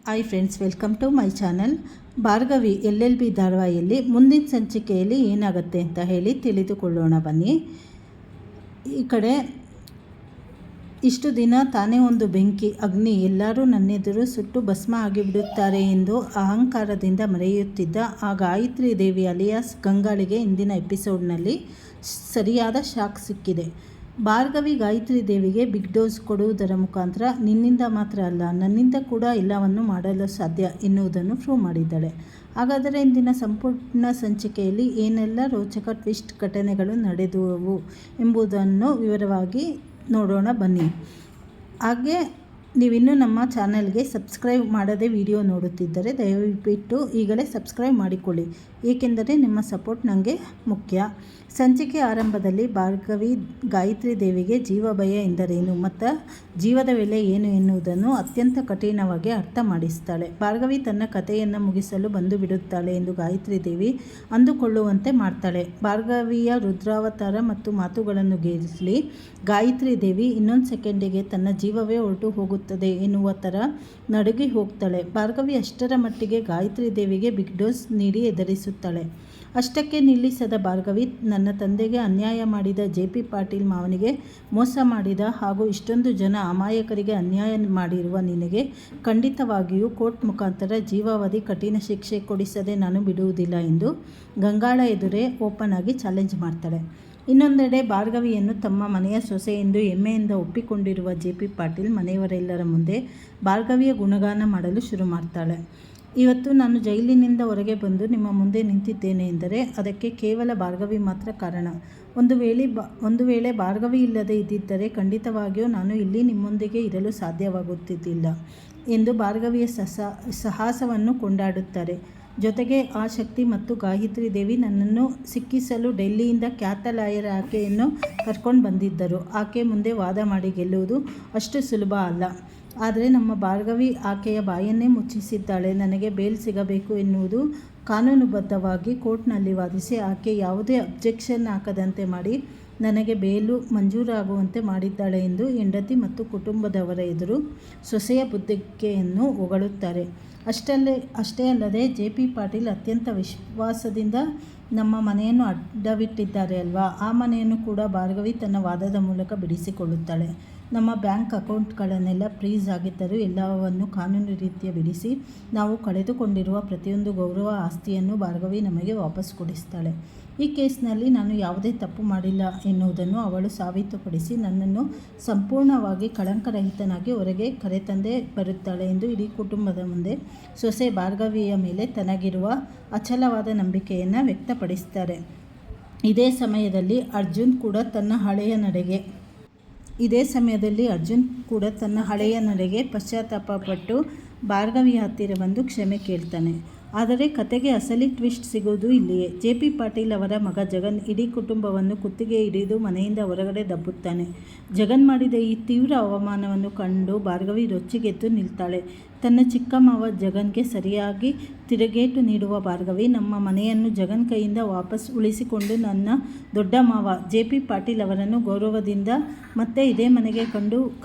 Hi friends, welcome to my channel. Bhargavi LLB ಧಾರಾವಾಹಿಯಲ್ಲಿ ಮುಂದಿನ ಸಂಚಿಕೆಯಲ್ಲಿ ಏನಾಗುತ್ತೆ ಅಂತ ಹೇಳಿ ತಿಳಿದುಕೊಳ್ಳೋಣ ಬನ್ನಿ. ಈ ಕಡೆ ಇಷ್ಟು ದಿನ ತಾನೇ ಒಂದು ಬೆಂಕಿ ಅಗ್ನಿ ಎಲ್ಲರೂ ನನ್ನೆದುರು ಸುಟ್ಟು ಭಸ್ಮ ಆಗಿಬಿಡುತ್ತಾರೆ ಎಂದು ಅಹಂಕಾರದಿಂದ ಮರೆಯುತ್ತಿದ್ದ ಆ ಗಾಯತ್ರಿ ದೇವಿ ಅಲಿಯಾಸ್ ಗಂಗಾಳಿಗೆ ಇಂದಿನ ಎಪಿಸೋಡ್ನಲ್ಲಿ ಸರಿಯಾದ ಶಾಕ್ ಸಿಕ್ಕಿದೆ. ಭಾರ್ಗವಿ ಗಾಯತ್ರಿ ದೇವಿಗೆ ಬಿಗ್ ಡೋಸ್ ಕೊಡುವುದರ ಮುಖಾಂತರ ನಿನ್ನಿಂದ ಮಾತ್ರ ಅಲ್ಲ, ನನ್ನಿಂದ ಕೂಡ ಎಲ್ಲವನ್ನು ಮಾಡಲು ಸಾಧ್ಯ ಎನ್ನುವುದನ್ನು ಪ್ರೂವ್ ಮಾಡಿದ್ದಾಳೆ. ಹಾಗಾದರೆ ಇಂದಿನ ಸಂಪೂರ್ಣ ಸಂಚಿಕೆಯಲ್ಲಿ ಏನೆಲ್ಲ ರೋಚಕ ಟ್ವಿಸ್ಟ್ ಘಟನೆಗಳು ನಡೆದುವು ಎಂಬುದನ್ನು ವಿವರವಾಗಿ ನೋಡೋಣ ಬನ್ನಿ. ಹಾಗೆ ನೀವಿನ್ನೂ ನಮ್ಮ ಚಾನಲ್ಗೆ ಸಬ್ಸ್ಕ್ರೈಬ್ ಮಾಡದೆ ವಿಡಿಯೋ ನೋಡುತ್ತಿದ್ದರೆ ದಯವಿಟ್ಟು ಈಗಲೇ ಸಬ್ಸ್ಕ್ರೈಬ್ ಮಾಡಿಕೊಳ್ಳಿ, ಏಕೆಂದರೆ ನಿಮ್ಮ ಸಪೋರ್ಟ್ ನನಗೆ ಮುಖ್ಯ. ಸಂಚಿಕೆ ಆರಂಭದಲ್ಲಿ ಭಾರ್ಗವಿ ಗಾಯತ್ರಿ ದೇವಿಗೆ ಜೀವ ಭಯ ಎಂದರೇನು ಮತ್ತು ಜೀವದ ಬೆಲೆ ಏನು ಎನ್ನುವುದನ್ನು ಅತ್ಯಂತ ಕಠಿಣವಾಗಿ ಅರ್ಥ ಮಾಡಿಸ್ತಾಳೆ. ಭಾರ್ಗವಿ ತನ್ನ ಕಥೆಯನ್ನು ಮುಗಿಸಲು ಬಂದು ಬಿಡುತ್ತಾಳೆ ಎಂದು ಗಾಯತ್ರಿ ದೇವಿ ಅಂದುಕೊಳ್ಳುವಂತೆ ಮಾಡ್ತಾಳೆ. ಭಾರ್ಗವಿಯ ರುದ್ರಾವತಾರ ಮತ್ತು ಮಾತುಗಳನ್ನು ಕೇಳಿಸಿ ಗಾಯತ್ರಿ ದೇವಿ ಇನ್ನೊಂದು ಸೆಕೆಂಡಿಗೆ ತನ್ನ ಜೀವವೇ ಹೊರಟು ಹೋಗುತ್ತದೆ ಎನ್ನುವ ಥರ ನಡುಗಿ ಹೋಗ್ತಾಳೆ. ಭಾರ್ಗವಿ ಅಷ್ಟರ ಮಟ್ಟಿಗೆ ಗಾಯತ್ರಿ ದೇವಿಗೆ ಬಿಗ್ ಡೋಸ್ ನೀಡಿ ಎದುರಿಸುತ್ತಾಳೆ. ಅಷ್ಟಕ್ಕೆ ನಿಲ್ಲಿಸದ ಭಾರ್ಗವಿ ನನ್ನ ತಂದೆಗೆ ಅನ್ಯಾಯ ಮಾಡಿದ JP ಪಾಟೀಲ್ ಮಾವನಿಗೆ ಮೋಸ ಮಾಡಿದ ಹಾಗೂ ಇಷ್ಟೊಂದು ಜನ ಅಮಾಯಕರಿಗೆ ಅನ್ಯಾಯ ಮಾಡಿರುವ ನಿನಗೆ ಖಂಡಿತವಾಗಿಯೂ ಕೋರ್ಟ್ ಮುಖಾಂತರ ಜೀವಾವಧಿ ಕಠಿಣ ಶಿಕ್ಷೆ ಕೊಡಿಸದೆ ನಾನು ಬಿಡುವುದಿಲ್ಲ ಎಂದು ಗಂಗಾಳ ಎದುರೇ ಓಪನ್ ಆಗಿ ಚಾಲೆಂಜ್ ಮಾಡ್ತಾಳೆ. ಇನ್ನೊಂದೆಡೆ ಭಾರ್ಗವಿಯನ್ನು ತಮ್ಮ ಮನೆಯ ಸೊಸೆ ಎಂದು ಹೆಮ್ಮೆಯಿಂದ ಒಪ್ಪಿಕೊಂಡಿರುವ JP ಪಾಟೀಲ್ ಮನೆಯವರೆಲ್ಲರ ಮುಂದೆ ಭಾರ್ಗವಿಯ ಗುಣಗಾನ ಮಾಡಲು ಶುರು ಮಾಡ್ತಾಳೆ. ಇವತ್ತು ನಾನು ಜೈಲಿನಿಂದ ಹೊರಗೆ ಬಂದು ನಿಮ್ಮ ಮುಂದೆ ನಿಂತಿದ್ದೇನೆ ಎಂದರೆ ಅದಕ್ಕೆ ಕೇವಲ ಭಾರ್ಗವಿ ಮಾತ್ರ ಕಾರಣ. ಒಂದು ವೇಳೆ ಭಾರ್ಗವಿ ಇಲ್ಲದೆ ಇದ್ದಿದ್ದರೆ ಖಂಡಿತವಾಗಿಯೂ ನಾನು ಇಲ್ಲಿ ನಿಮ್ಮೊಂದಿಗೆ ಇರಲು ಸಾಧ್ಯವಾಗುತ್ತಿದ್ದಿಲ್ಲ ಎಂದು ಭಾರ್ಗವಿಯ ಸಾಹಸವನ್ನು ಕೊಂಡಾಡುತ್ತಾರೆ. ಜೊತೆಗೆ ಆ ಶಕ್ತಿ ಮತ್ತು ಗಾಯತ್ರಿ ದೇವಿ ನನ್ನನ್ನು ಸಿಕ್ಕಿಸಲು ಡೆಲ್ಲಿಯಿಂದ ಖ್ಯಾತ ಲಾಯರ್ ಆಕೆಯನ್ನು ಕರ್ಕೊಂಡು ಬಂದಿದ್ದರು. ಆಕೆ ಮುಂದೆ ವಾದ ಮಾಡಿ ಗೆಲ್ಲುವುದು ಅಷ್ಟು ಸುಲಭ ಅಲ್ಲ. ಆದರೆ ನಮ್ಮ ಭಾರ್ಗವಿ ಆಕೆಯ ಬಾಯನ್ನೇ ಮುಚ್ಚಿಸಿದ್ದಾಳೆ. ನನಗೆ ಬೇಲ್ ಸಿಗಬೇಕು ಎನ್ನುವುದು ಕಾನೂನುಬದ್ಧವಾಗಿ ಕೋರ್ಟ್ನಲ್ಲಿ ವಾದಿಸಿ ಆಕೆ ಯಾವುದೇ ಅಬ್ಜೆಕ್ಷನ್ ಹಾಕದಂತೆ ಮಾಡಿ ನನಗೆ ಬೇಲು ಮಂಜೂರಾಗುವಂತೆ ಮಾಡಿದ್ದಾಳೆ ಎಂದು ಹೆಂಡತಿ ಮತ್ತು ಕುಟುಂಬದವರ ಎದುರು ಸೊಸೆಯ ಬುದ್ಧಿಗೆಯನ್ನು ಹೊಗಳುತ್ತಾರೆ. ಅಷ್ಟೇ ಅಲ್ಲದೆ JP ಪಾಟೀಲ್ ಅತ್ಯಂತ ವಿಶ್ವಾಸದಿಂದ ನಮ್ಮ ಮನೆಯನ್ನು ಅಡ್ಡವಿಟ್ಟಿದ್ದಾರೆ ಅಲ್ವಾ, ಆ ಮನೆಯನ್ನು ಕೂಡ ಭಾರ್ಗವಿ ತನ್ನ ವಾದದ ಮೂಲಕ ಬಿಡಿಸಿಕೊಳ್ಳುತ್ತಾಳೆ. ನಮ್ಮ ಬ್ಯಾಂಕ್ ಅಕೌಂಟ್ಗಳನ್ನೆಲ್ಲ ಫ್ರೀಸ್ ಆಗಿದ್ದರೂ ಎಲ್ಲವನ್ನು ಕಾನೂನು ರೀತಿಯ ಬಿಡಿಸಿ ನಾವು ಕಳೆದುಕೊಂಡಿರುವ ಪ್ರತಿಯೊಂದು ಗೌರವ ಆಸ್ತಿಯನ್ನು ಭಾರ್ಗವಿ ನಮಗೆ ವಾಪಸ್ ಕೊಡಿಸ್ತಾಳೆ. ಈ ಕೇಸ್ನಲ್ಲಿ ನಾನು ಯಾವುದೇ ತಪ್ಪು ಮಾಡಿಲ್ಲ ಎನ್ನುವುದನ್ನು ಅವಳು ಸಾಬೀತುಪಡಿಸಿ ನನ್ನನ್ನು ಸಂಪೂರ್ಣವಾಗಿ ಕಳಂಕರಹಿತನಾಗಿ ಹೊರಗೆ ಕರೆತಂದೇ ಬರುತ್ತಾಳೆ ಎಂದು ಇಡೀ ಕುಟುಂಬದ ಮುಂದೆ ಸೊಸೆ ಭಾರ್ಗವಿಯ ಮೇಲೆ ತನಗಿರುವ ಅಚಲವಾದ ನಂಬಿಕೆಯನ್ನು ವ್ಯಕ್ತಪಡಿಸ್ತಾರೆ. ಇದೇ ಸಮಯದಲ್ಲಿ ಅರ್ಜುನ್ ಕೂಡ ತನ್ನ ಹಳೆಯ ನಡೆಗೆ ಪಶ್ಚಾತ್ತಾಪಪಟ್ಟು ಭಾರ್ಗವಿಯ ಹತ್ತಿರ ಬಂದು ಕ್ಷಮೆ ಕೇಳ್ತಾನೆ. ಆದರೆ ಕತೆಗೆ ಅಸಲಿ ಟ್ವಿಸ್ಟ್ ಸಿಗುವುದು ಇಲ್ಲಿಯೇ. JP ಪಾಟೀಲ್ ಅವರ ಮಗ ಜಗನ್ ಇಡೀ ಕುಟುಂಬವನ್ನು ಕುತ್ತಿಗೆ ಹಿಡಿದು ಮನೆಯಿಂದ ಹೊರಗಡೆ ದಬ್ಬುತ್ತಾನೆ. ಜಗನ್ ಮಾಡಿದ ಈ ತೀವ್ರ ಅವಮಾನವನ್ನು ಕಂಡು ಭಾರ್ಗವಿ ರೊಚ್ಚಿಗೆದ್ದು ನಿಲ್ತಾಳೆ. ತನ್ನ ಚಿಕ್ಕ ಮಾವ ಜಗನ್ಗೆ ಸರಿಯಾಗಿ ತಿರುಗೇಟು ನೀಡುವ ಭಾರ್ಗವಿ ನಮ್ಮ ಮನೆಯನ್ನು ಜಗನ್ ಕೈಯಿಂದ ವಾಪಸ್ ಉಳಿಸಿಕೊಂಡು ನನ್ನ ದೊಡ್ಡ ಮಾವ JP ಪಾಟೀಲ್ ಅವರನ್ನು ಗೌರವದಿಂದ ಮತ್ತೆ ಇದೇ ಮನೆಗೆ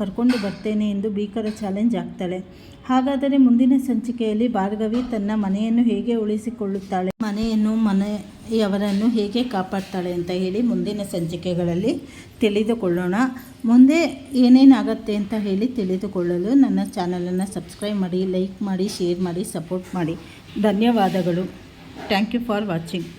ಕರ್ಕೊಂಡು ಬರ್ತೇನೆ ಎಂದು ಭೀಕರ ಚಾಲೆಂಜ್ ಹಾಕ್ತಾಳೆ. ಹಾಗಾದರೆ ಮುಂದಿನ ಸಂಚಿಕೆಯಲ್ಲಿ ಭಾರ್ಗವಿ ತನ್ನ ಮನೆಯನ್ನು ಹೇಗೆ ಉಳಿಸಿಕೊಳ್ಳುತ್ತಾಳೆ, ಮನೆಯವರನ್ನು ಹೇಗೆ ಕಾಪಾಡ್ತಾಳೆ ಅಂತ ಹೇಳಿ ಮುಂದಿನ ಸಂಚಿಕೆಗಳಲ್ಲಿ ತಿಳಿದುಕೊಳ್ಳೋಣ. ಮುಂದೆ ಏನೇನಾಗತ್ತೆ ಅಂತ ಹೇಳಿ ತಿಳಿದುಕೊಳ್ಳಲು ನನ್ನ ಚಾನಲನ್ನು ಸಬ್ಸ್ಕ್ರೈಬ್ ಮಾಡಿ, ಲೈಕ್ ಮಾಡಿ, ಶೇರ್ ಮಾಡಿ, ಸಪೋರ್ಟ್ ಮಾಡಿ. ಧನ್ಯವಾದಗಳು. Thank you for watching.